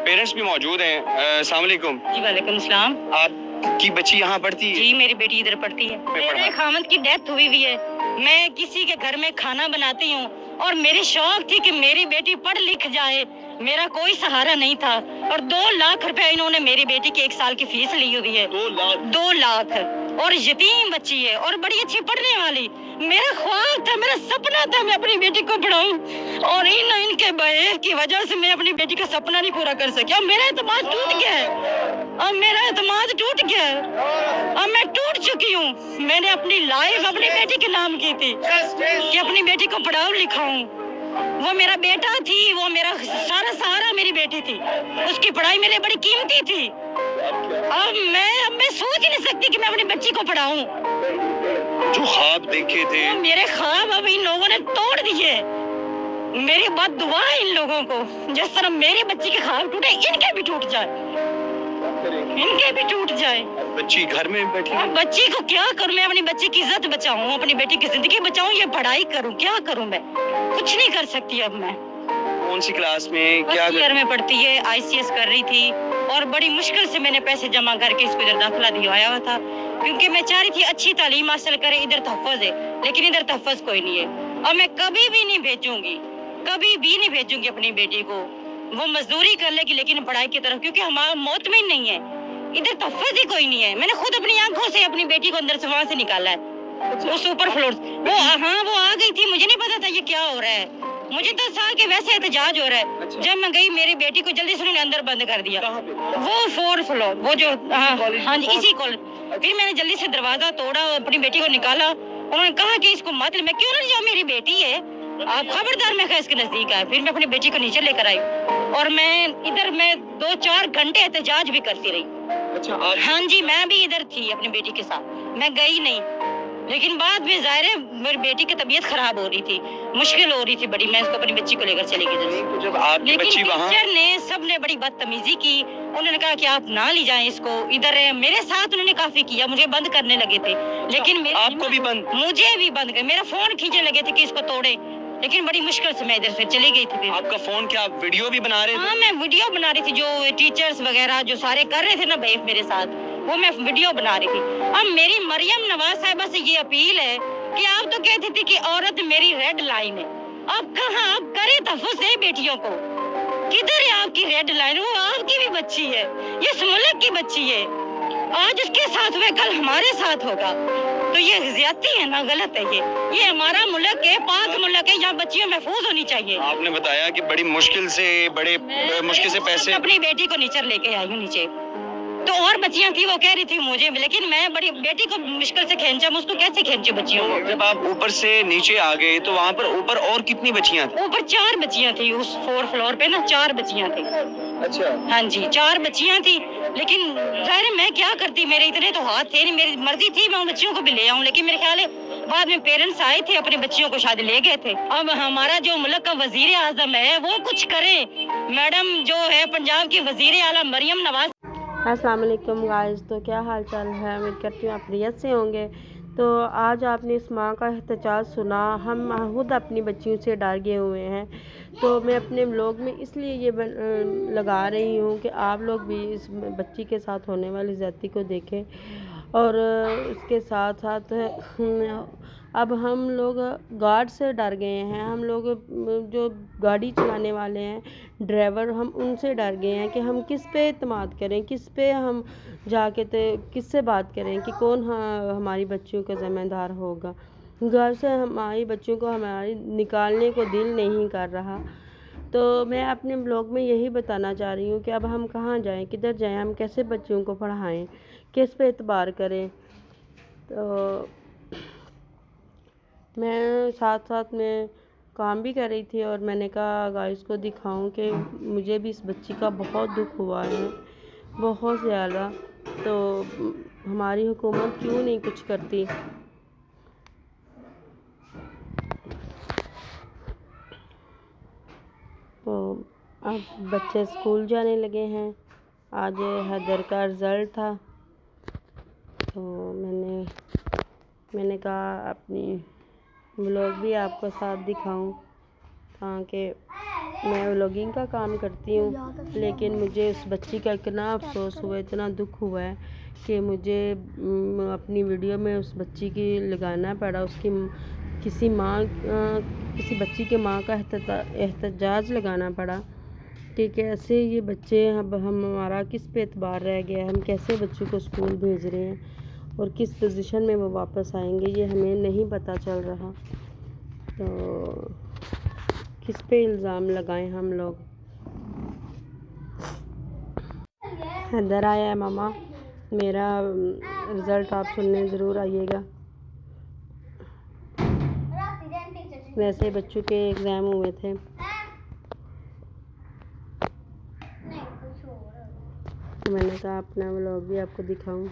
Parents भी मौजूद हैं। अस्सलाम वालेकुम। जी वालेकुम सलाम। आपकी बच्ची यहाँ पढ़ती है? जी मेरी बेटी इधर पढ़ती है। मेरे खामद की डेथ हुई हुई है। मैं किसी के घर में खाना बनाती हूँ और मेरी शौक थी कि मेरी बेटी पढ़ लिख जाए। मेरा कोई सहारा नहीं था और 2 लाख रुपए इन्होंने मेरी बेटी की 1 साल की फीस ली हुई है। 2 लाख और यतीम बच्ची है और बड़ी अच्छी पढ़ने वाली। मेरा ख्वाब था, मेरा सपना था मैं अपनी बेटी को पढ़ाऊं और इनके बहस की वजह से मैं अपनी बेटी का सपना नहीं पूरा कर सकी। अब मेरा एतमाद टूट गया है, अब मेरा एतमाद टूट गया है, अब मैं टूट चुकी हूँ। मैंने अपनी लाइफ अपनी बेटी के नाम की थी कि अपनी बेटी को पढ़ाऊं लिखाऊं। वो मेरा बेटा थी, वो मेरा सारा सहारा मेरी बेटी थी, उसकी पढ़ाई मेरे लिए बड़ी कीमती थी। अब मैं सोच ही नहीं सकती कि मैं अपनी बच्ची को पढ़ाऊं। जो ख्वाब देखे थे मेरे ख्वाब अब इन लोगों ने तोड़ दिए। मेरी बद्दुआ है इन लोगों को, जिस तरह मेरी बच्ची के ख्वाब टूटे इनके भी टूट जाए, इनके भी टूट जाए। बच्ची घर में बैठी है। अब बच्ची को क्या करूं मैं? अपनी बच्ची की इज्जत बचाऊं, अपनी बेटी की जिंदगी बचाऊं, ये पढ़ाई करूं, क्या करूं? मैं कुछ नहीं कर सकती अब। मैं कौन सी क्लास में, क्या ईयर में पढ़ती है, ICS कर रही थी और बड़ी मुश्किल से मैंने पैसे जमा करके इसको इधर दाखिला दिलवाया हुआ था, क्योंकि मैं चाह रही थी अच्छी तालीम हासिल करे। इधर तहफ़्फ़ुज़ है लेकिन इधर तहफ़्फ़ुज़ कोई नहीं है। और मैं कभी भी नहीं भेजूंगी, कभी भी नहीं भेजूंगी अपनी बेटी को। वो मजदूरी कर लेगी लेकिन पढ़ाई की तरफ, क्योंकि हमारा मोतमिन नहीं है, इधर तहफ़्फ़ुज़ ही कोई नहीं है। मैंने खुद अपनी आंखों से अपनी बेटी को अंदर से वहां से निकाला है, वो सुपर फ्लोर। वो आ गई थी, मुझे नहीं पता था ये क्या हो रहा है। मुझे 10 साल के वैसे एहतजाज हो रहा है। जब मैं गई मेरी बेटी को जल्दी से उन्होंने अंदर बंद कर दिया। वो 4th फ्लोर, वो जो हाँ जी इसी कॉलेज। फिर मैंने जल्दी से दरवाजा तोड़ा, अपनी बेटी को निकाला। उन्होंने कहा कि इसको मत ले। मैं क्यों ना जाऊँ, मेरी बेटी है, आप खबरदार। मैं इसके नजदीक आए, फिर मैं अपनी बेटी को नीचे लेकर आई और मैं 2-4 घंटे एहतजाज भी करती रही। हाँ जी मैं भी इधर थी अपनी बेटी के साथ, मैं गई नहीं। लेकिन बाद में जाहिर है मेरी बेटी की तबीयत खराब हो रही थी, मुश्किल हो रही थी बड़ी। मैं इसको अपनी बच्ची को लेकर चली गई। तो जब आपकी बच्ची वहाँ, टीचर ने सबने बड़ी बदतमीजी की। उन्होंने कहा कि आप ना ले जाएं इसको इधर है। मेरे साथ उन्होंने काफी किया, मुझे बंद करने लगे थे। लेकिन आपको भी बंद? मुझे भी बंद कर, मेरा फोन खींचने लगे थे कि इसको तोड़े। लेकिन बड़ी मुश्किल से मैं इधर से चली गई थी। आपका फोन क्या आप वीडियो भी बना रहे थे? हाँ मैं वीडियो बना रही थी, जो टीचर्स वगैरह जो सारे कर रहे थे ना बेफ मेरे साथ, वो मैं वीडियो बना रही थी। अब मेरी मरियम नवाज साहिबा से ये अपील है कि आप तो कहती थी कि औरत मेरी रेड लाइन है, अब कहाँ आप करे तहफ़्फ़ुज़ दे बेटियों को? किधर है आपकी रेड लाइन? वो आपकी भी बच्ची है, ये इस मुल्क की बच्ची है। आज उसके साथ हुए कल हमारे साथ होगा, तो ये ज्यादती है ना, गलत है। ये हमारा मुल्क है, पाक मुल्क है, यहाँ बच्चियाँ महफूज होनी चाहिए। आपने बताया कि बड़ी मुश्किल से पैसे अपनी बेटी को नीचे लेके आई हूँ नीचे, तो और बच्चियां थी वो कह रही थी मुझे, लेकिन मैं बड़ी बेटी को मुश्किल से खींचा। उसको कैसे खींचे बच्चियों को? जब आप ऊपर से नीचे आ गए तो वहाँ पर ऊपर और कितनी बच्चियां थी? ऊपर 4 बच्चियां थी, उस 4th फ्लोर पे ना 4 बच्चियां थी। अच्छा। हाँ जी 4 बच्चियां थी, लेकिन जाहिर मैं क्या करती, मेरे इतने तो हाथ थे नहीं। मेरी मर्जी थी मैं उन बच्चियों को भी ले आऊं, लेकिन मेरे ख्याल है बाद में पेरेंट्स आए थे अपने बच्चियों को शायद ले गए थे। अब हमारा जो मुल्क का वजीर आजम है वो कुछ करे। मैडम जो है पंजाब की वजीर आला मरियम नवाज। अस्सलाम वालेकुम गाइस, तो क्या हाल चाल है? उम्मीद करती हूँ आप खैरियत से होंगे। तो आज आपने इस माँ का एहतजाज सुना। हम खुद अपनी बच्चियों से डर गए हुए हैं, तो मैं अपने व्लॉग में इसलिए ये लगा रही हूँ कि आप लोग भी इस बच्ची के साथ होने वाली ज़्यादती को देखें। और इसके साथ साथ अब हम लोग गार्ड से डर गए हैं। हम लोग जो गाड़ी चलाने वाले हैं ड्राइवर, हम उनसे डर गए हैं कि हम किस पे एतमाद करें, किस पे हम जाके किससे बात करें कि कौन हमारी बच्चियों का ज़िम्मेदार होगा। घर से हमारी बच्चियों को हमारी निकालने को दिल नहीं कर रहा। तो मैं अपने ब्लॉग में यही बताना चाह रही हूँ कि अब हम कहाँ जाएं, किधर जाएं, हम कैसे बच्चियों को पढ़ाएं, किस पे एतबार करें। तो मैं साथ साथ में काम भी कर रही थी और मैंने कहा गाइस को दिखाऊं कि मुझे भी इस बच्ची का बहुत दुख हुआ है, बहुत ज़्यादा। तो हमारी हुकूमत क्यों नहीं कुछ करती? तो अब बच्चे स्कूल जाने लगे हैं। आज हैदर का रिज़ल्ट था, तो मैंने कहा अपनी व्लॉग भी आपको साथ दिखाऊं ताकि میں व्लॉगिंग का काम करती हूँ, लेकिन मुझे उस बच्ची का इतना अफसोस हुआ, इतना दुख हुआ है कि मुझे अपनी वीडियो में उस बच्ची की लगाना पड़ा, उसकी किसी बच्ची के माँ का एहतजाज लगाना पड़ा कि कैसे ये बच्चे अब हमारा किस पे एतबार रह गया है, हम कैसे बच्चों को स्कूल भेज रहे हैं और किस पोजीशन में वो वापस आएंगे, ये हमें नहीं पता चल रहा। तो किस पे इल्ज़ाम लगाएं हम लोग। इधर आया है मामा, मेरा रिज़ल्ट आप सुनने ज़रूर आइएगा। वैसे बच्चों के एग्ज़ाम हुए थे। मैंने कहा अपना व्लॉग भी आपको दिखाऊं।